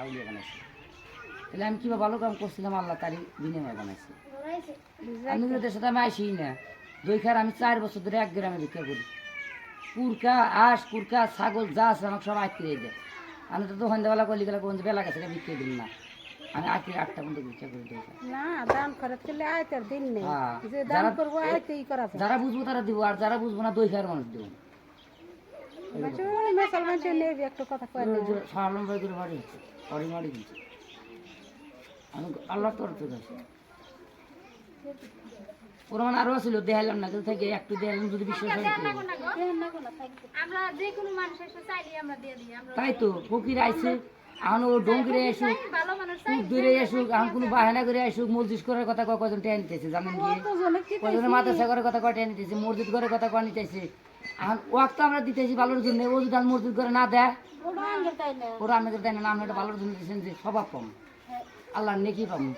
আউলিয়া বানাইছে। তাহলে আমি কিবা ভালো কাম করছিলাম, আল্লাহ তারই বিনিময় বানাইছে। আমি ওদের সাথে আমি আইসি না দই খার। আমি 4 বছর ধরে 1 গ্রামে ভিক্ষা করি। কুরকা আঁশ কুরকা ছাগল যা আছে আমাকে সব আটকে দেয়। আমি তো দোকান দেওয়ালা করলি গেলে কোন বেলা গেছে বিক্রি দিন না। আমি আটকে 8টা পর্যন্ত ভিক্ষা করি দই খার। না দান খরচ করলে আয়তের দিন নেই, হ্যাঁ, যে দান করবো আয়তেই করা যায়। যারা বুঝবো তারা দিব, আর যারা বুঝবো না দই খার মানুষ দেবো। মেসাল মানুষের নেই একটা কথা কয় না। সারালম ভাই করে বাড়ি হচ্ছে, বাড়ি মারি দিচ্ছে। আমি আল্লাহর তরফ থেকে আছি। ওরা মানে আরো ছিল, দেখাইলাম না থেকে একটু দেখালাম, যদি বিশ্বাস হয় আমরা যে কোনো মানুষের সাথে চাইলে আমরা দিয়ে দিই। আমরা তাই তো ফকির আইছে, এখন ও ডঙ্গিরে আসুক, ভালো মানুষ কুক ধরে আসুক, এখন কোনো বাহানা করে আসুক, মসজিদ করার কথা কয়জন টেনে নিতেছে জানেন কি? কয়জনের মাদ্রাসা করার কথা কয় টেনে নিতেছে, মসজিদ করার কথা কয় নিতেছে। এখন ওয়াক তো আমরা দিতেছি ভালোর জন্য, ও যদি আর মসজিদ করে না দেয় ওরা আমাদের দেয় না, আমরা এটা ভালোর জন্য দিচ্ছেন যে স্বভাব পাবো, আল্লাহ নেকি পাবো।